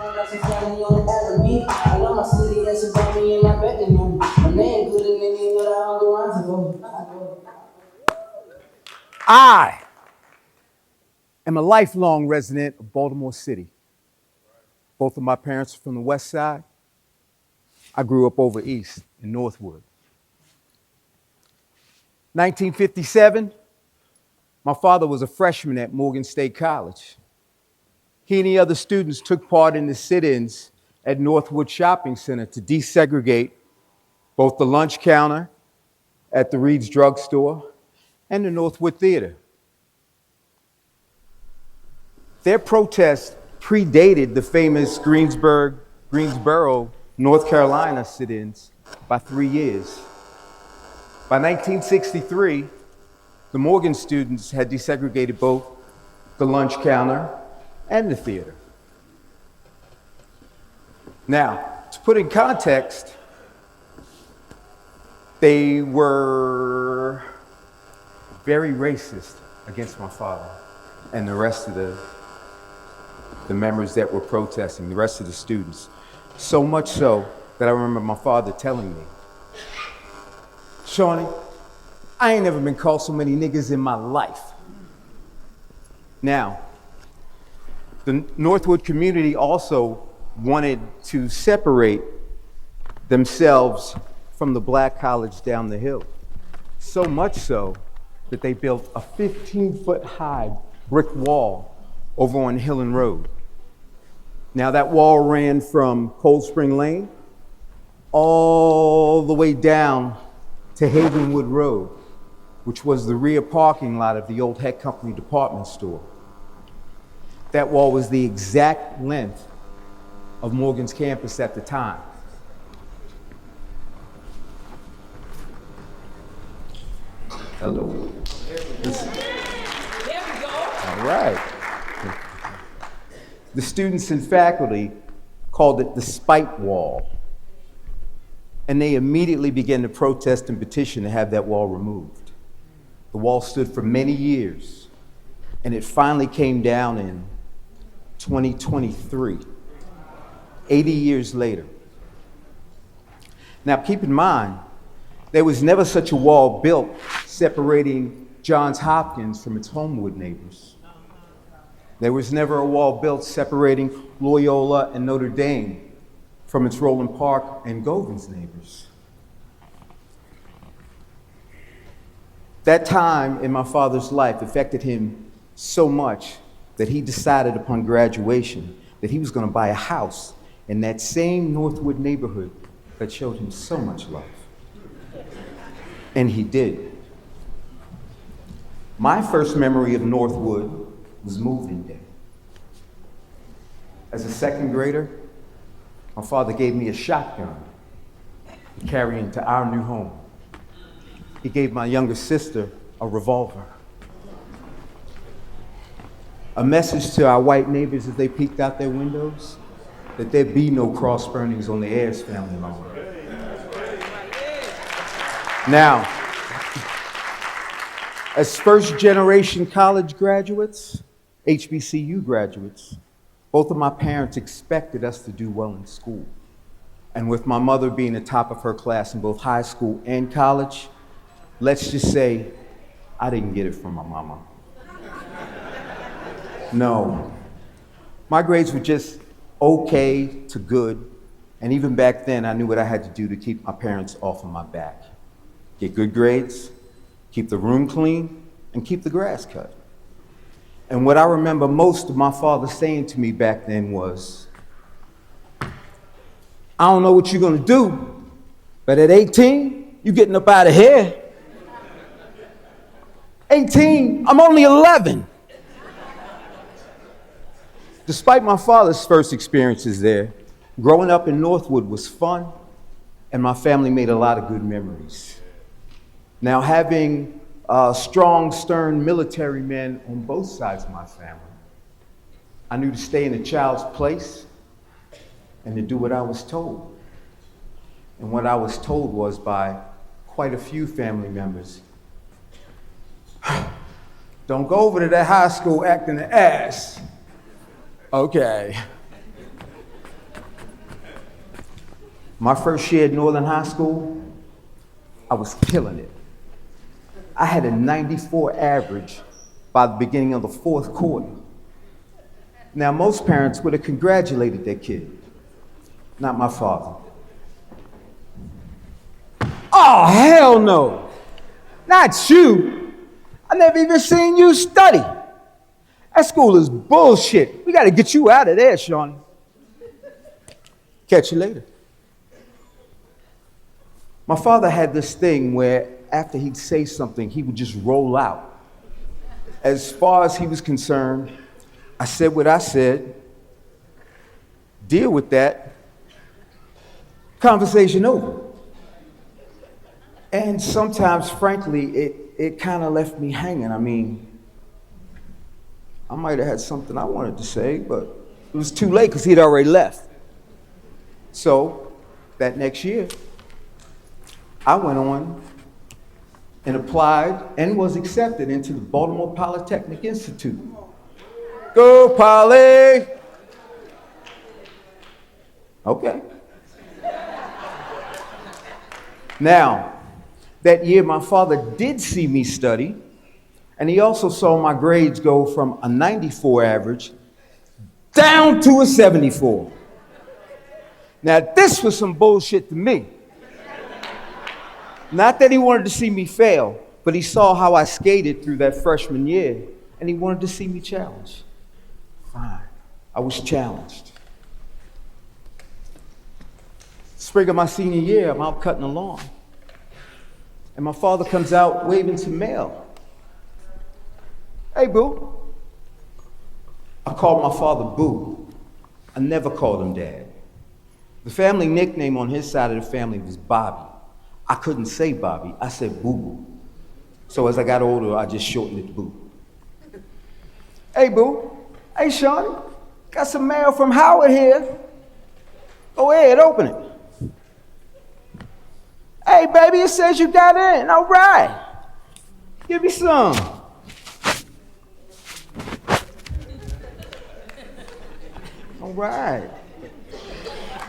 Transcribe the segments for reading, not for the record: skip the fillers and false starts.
I love my city, that's about me and my bedroom. My name good and any other on the runs ago. I am a lifelong resident of Baltimore City. Both of my parents are from the West Side. I grew up over east in Northwood. 1957, my father was a freshman at Morgan State College. He and the other students took part in the sit-ins at Northwood Shopping Center to desegregate both the lunch counter at the Reed's Drug Store and the Northwood Theater. Their protest predated the famous Greensboro, North Carolina sit-ins by 3 years. By 1963, the Morgan students had desegregated both the lunch counter and the theater. Now, to put in context, they were very racist against my father and the rest of the members that were protesting, the rest of the students. So much so that I remember my father telling me, "Shawnee, I ain't never been called so many niggas in my life." Now, the Northwood community also wanted to separate themselves from the black college down the hill. So much so that they built a 15-foot high brick wall over on Hillen Road. Now that wall ran from Cold Spring Lane all the way down to Havenwood Road, which was the rear parking lot of the old Heck Company department store. That wall was the exact length of Morgan's campus at the time. Hello. There we go. All right. The students and faculty called it the spite wall. And they immediately began to protest and petition to have that wall removed. The wall stood for many years, and it finally came down in 2023, 80 years later. Now, keep in mind, there was never such a wall built separating Johns Hopkins from its Homewood neighbors. There was never a wall built separating Loyola and Notre Dame from its Roland Park and Govins neighbors. That time in my father's life affected him so much that he decided upon graduation that he was going to buy a house in that same Northwood neighborhood that showed him so much love. And he did. My first memory of Northwood was moving day. As a second grader, my father gave me a shotgun to carry into our new home. He gave my younger sister a revolver. A message to our white neighbors as they peeked out their windows that there'd be no cross burnings on the Ayers family lawn. Now, as first generation college graduates, HBCU graduates, both of my parents expected us to do well in school. And with my mother being the top of her class in both high school and college, let's just say I didn't get it from my mama. No. My grades were just okay to good, and even back then I knew what I had to do to keep my parents off of my back. Get good grades, keep the room clean, and keep the grass cut. And what I remember most of my father saying to me back then was, "I don't know what you're gonna do, but at 18, you're getting up out of here." 18, I'm only 11. Despite my father's first experiences there, growing up in Northwood was fun, and my family made a lot of good memories. Now, having strong, stern military men on both sides of my family, I knew to stay in a child's place and to do what I was told. And what I was told was by quite a few family members, "Don't go over to that high school acting an ass." Okay. My first year at Northern High School, I was killing it. I had a 94 average by the beginning of the fourth quarter. Now, most parents would have congratulated their kid. Not my father. Oh, hell no. Not you. I never even seen you study. That school is bullshit. We got to get you out of there, Shawnee. Catch you later. My father had this thing where after he'd say something, he would just roll out. As far as he was concerned, I said what I said, deal with that, conversation over. And sometimes, frankly, it kind of left me hanging. I mean, I might have had something I wanted to say, but it was too late because he'd already left. So, that next year, I went on and applied and was accepted into the Baltimore Polytechnic Institute. Go, Poly! Okay. Now, that year my father did see me study, and he also saw my grades go from a 94 average down to a 74. Now, this was some bullshit to me. Not that he wanted to see me fail, but he saw how I skated through that freshman year, and he wanted to see me challenged. Fine, I was challenged. Spring of my senior year, I'm out cutting the lawn, and my father comes out waving some mail. Hey, Boo. I called my father Boo. I never called him Dad. The family nickname on his side of the family was Bobby. I couldn't say Bobby, I said Boo Boo. So as I got older, I just shortened it to Boo. Hey, Boo. Hey, Shawnee. Got some mail from Howard here. Go ahead, open it. Hey, baby, it says you got in. All right. Give me some. All right.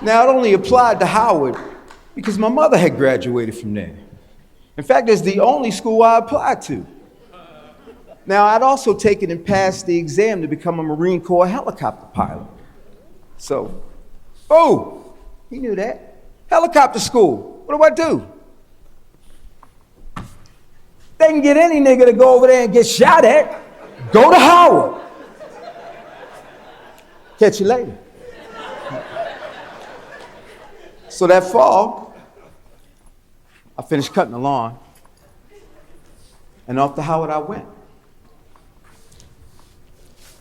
Now, it only applied to Howard because my mother had graduated from there. In fact, it's the only school I applied to. Now, I'd also taken and passed the exam to become a Marine Corps helicopter pilot. So, oh, he knew that. Helicopter school, what do? They can get any nigga to go over there and get shot at. Go to Howard. Catch you later. So that fall, I finished cutting the lawn, and off to Howard I went.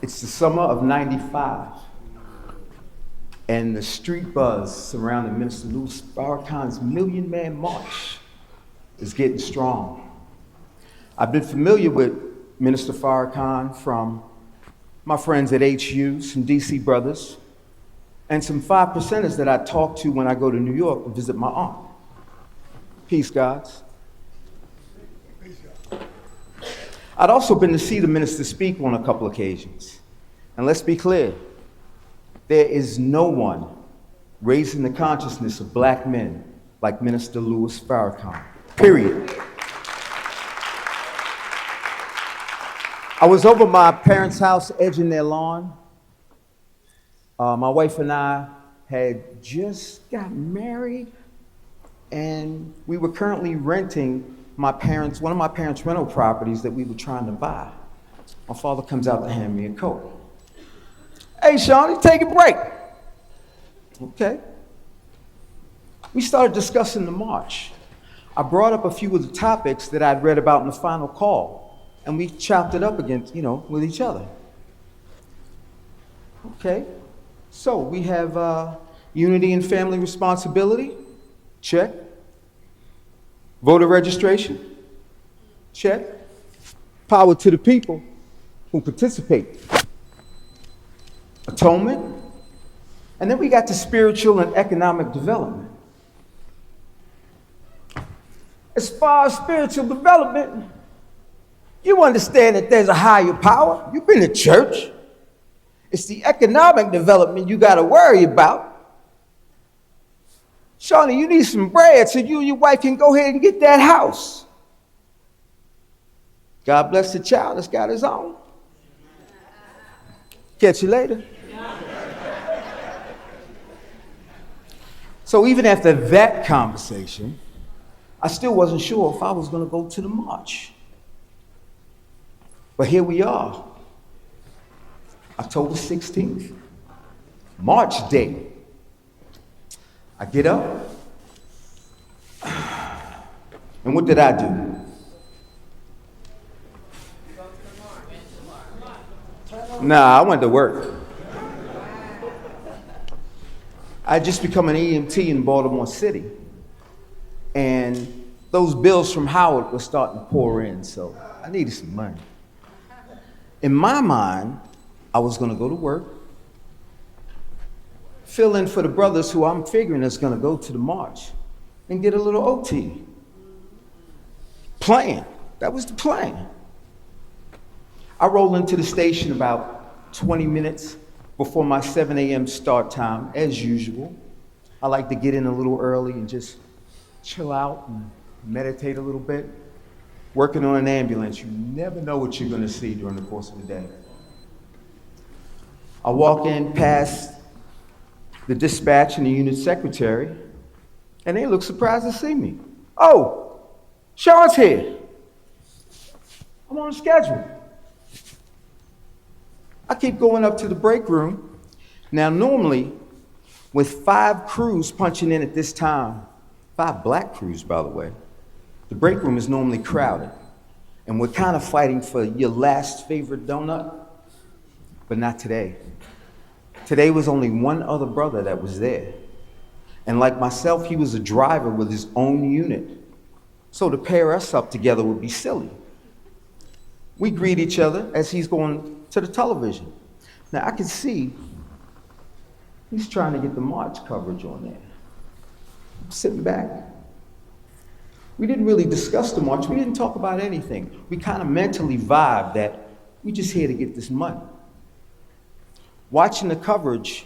It's the summer of '95, and the street buzz surrounding Minister Louis Farrakhan's Million Man March is getting strong. I've been familiar with Minister Farrakhan from my friends at HU, some DC brothers, and some 5%ers that I talk to when I go to New York and visit my aunt. Peace, gods. I'd also been to see the minister speak on a couple occasions. And let's be clear, there is no one raising the consciousness of black men like Minister Louis Farrakhan, period. I was over my parents' house edging their lawn. My wife and I had just got married, and we were currently renting one of my parents' rental properties that we were trying to buy. My father comes out to hand me a coat. Hey, Shawnee, take a break. Okay. We started discussing the march. I brought up a few of the topics that I'd read about in the final call, and we chopped it up against, with each other. Okay. So we have unity and family responsibility, check. Voter registration, check. Power to the people who participate. Atonement. And then we got the spiritual and economic development. As far as spiritual development, you understand that there's a higher power. You've been to church. It's the economic development you got to worry about. Shawnee, you need some bread so you and your wife can go ahead and get that house. God bless the child that's got his own. Catch you later. So even after that conversation, I still wasn't sure if I was going to go to the march. But here we are, October 16th, March Day. I get up, and what did I do? Nah, I went to work. I had just become an EMT in Baltimore City, and those bills from Howard were starting to pour in, so I needed some money. In my mind, I was going to go to work, fill in for the brothers who I'm figuring is going to go to the march, and get a little OT. Plan. That was the plan. I roll into the station about 20 minutes before my 7 a.m. start time, as usual. I like to get in a little early and just chill out and meditate a little bit. Working on an ambulance, you never know what you're gonna see during the course of the day. I walk in past the dispatch and the unit secretary, and they look surprised to see me. Oh, Sean's here. I'm on schedule. I keep going up to the break room. Now, normally, with 5 crews punching in at this time, 5 black crews, by the way, the break room is normally crowded. And we're kind of fighting for your last favorite donut, but not today. Today was only one other brother that was there. And like myself, he was a driver with his own unit. So to pair us up together would be silly. We greet each other as he's going to the television. Now I can see he's trying to get the march coverage on there. I'm sitting back. We didn't really discuss the march. We didn't talk about anything. We kind of mentally vibed that we're just here to get this money. Watching the coverage,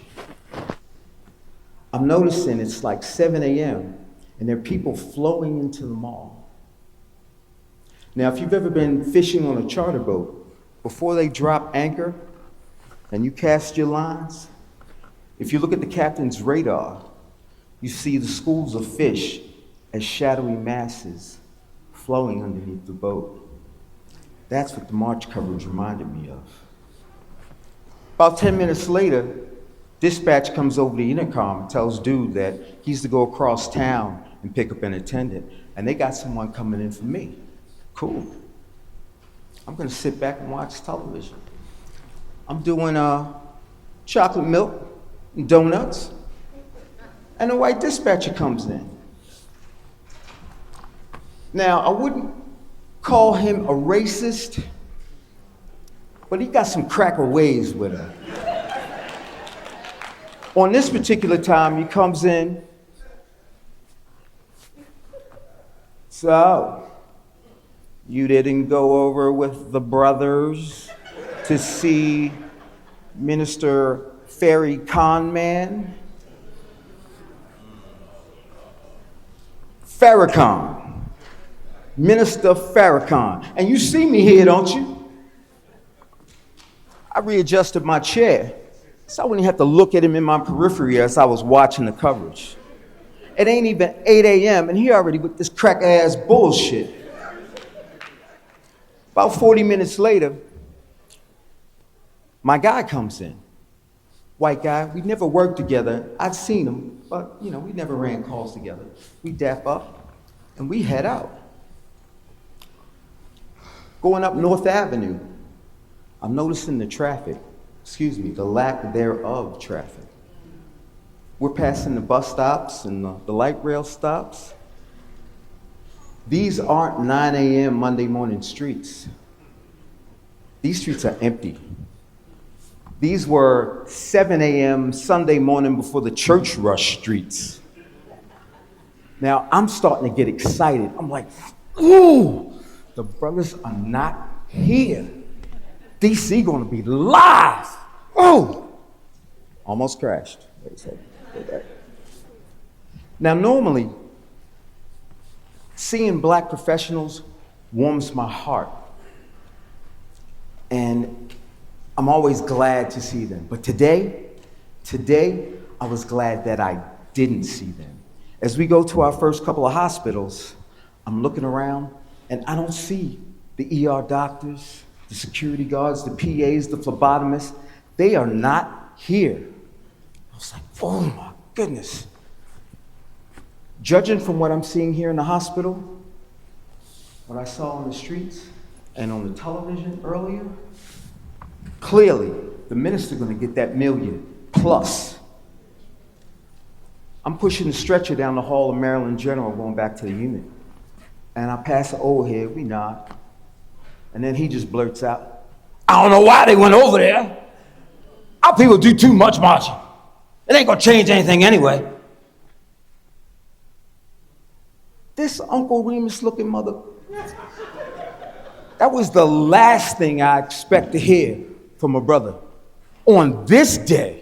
I'm noticing it's like 7 a.m. and there are people flowing into the mall. Now, if you've ever been fishing on a charter boat, before they drop anchor and you cast your lines, if you look at the captain's radar, you see the schools of fish as shadowy masses flowing underneath the boat. That's what the march coverage reminded me of. About 10 minutes later, dispatch comes over the intercom and tells dude that he's to go across town and pick up an attendant, and they got someone coming in for me. Cool. I'm gonna sit back and watch television. I'm doing chocolate milk and donuts, and a white dispatcher comes in. Now, I wouldn't call him a racist, but he got some cracker ways with him. On this particular time, he comes in, so, you didn't go over with the brothers to see Minister Ferry Conman? Farrakhan. Minister Farrakhan. And you see me here, don't you? I readjusted my chair so I wouldn't have to look at him in my periphery as I was watching the coverage. It ain't even 8 a.m. and he already with this crack-ass bullshit. About 40 minutes later, my guy comes in. White guy, we never worked together. I'd seen him, but we never ran calls together. We dap up and we head out. Going up North Avenue, I'm noticing the lack thereof traffic. We're passing the bus stops and the light rail stops. These aren't 9 a.m. Monday morning streets. These streets are empty. These were 7 a.m. Sunday morning before the church rush streets. Now, I'm starting to get excited. I'm like, ooh, the brothers are not here. DC gonna be live. Oh, almost crashed. Wait a second. Now, normally, seeing black professionals warms my heart. And I'm always glad to see them. But today, I was glad that I didn't see them. As we go to our first couple of hospitals, I'm looking around and I don't see the ER doctors, the security guards, the PAs, the phlebotomists. They are not here. I was like, oh my goodness. Judging from what I'm seeing here in the hospital, what I saw on the streets and on the television earlier, clearly the minister's gonna get that $1 million plus. I'm pushing the stretcher down the hall of Maryland General going back to the unit. And I pass the old head, we nod. And then he just blurts out, I don't know why they went over there. Our people do too much marching. It ain't gonna change anything anyway. This Uncle Remus looking mother, that was the last thing I expect to hear from a brother on this day.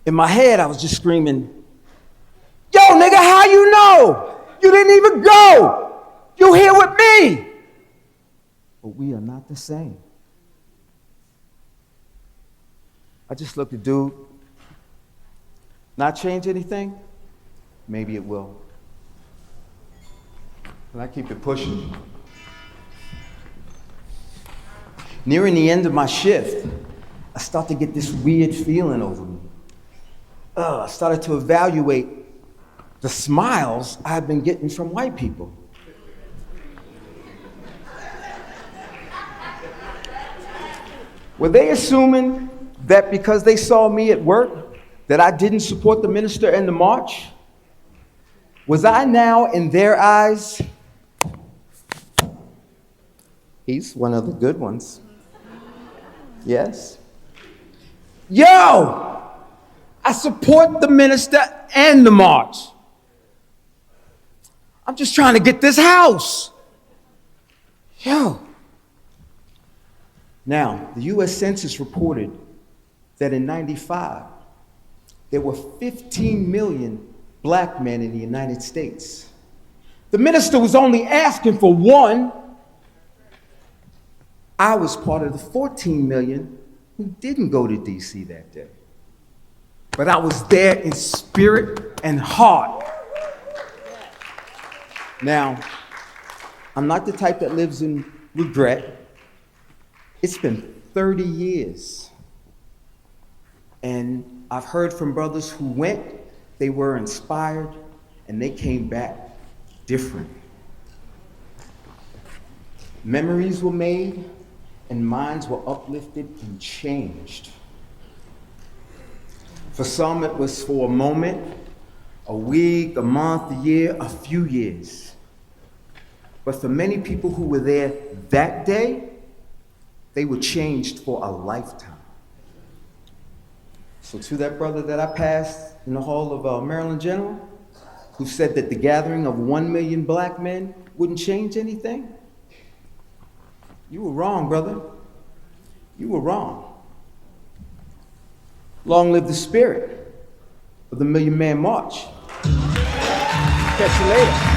In my head, I was just screaming, yo, nigga, how you know? You didn't even go. You here with me. But we are not the same. I just looked at dude. Not change anything? Maybe it will. And I keep it pushing. Nearing the end of my shift, I start to get this weird feeling over me. I started to evaluate the smiles I had been getting from white people. Were they assuming that because they saw me at work, that I didn't support the minister and the march? Was I now, in their eyes, he's one of the good ones? Yes. Yo! I support the minister and the march. I'm just trying to get this house. Yo. Now, the U.S. Census reported that in '95, there were 15 million black men in the United States. The minister was only asking for 1. I was part of the 14 million who didn't go to D.C. that day. But I was there in spirit and heart. Now, I'm not the type that lives in regret. It's been 30 years. And I've heard from brothers who went, they were inspired, and they came back different. Memories were made, and minds were uplifted and changed. For some, it was for a moment, a week, a month, a year, a few years. But for many people who were there that day, they were changed for a lifetime. So to that brother that I passed in the hall of Maryland General, who said that the gathering of 1 million black men wouldn't change anything, you were wrong, brother. You were wrong. Long live the spirit of the Million Man March. Catch you later.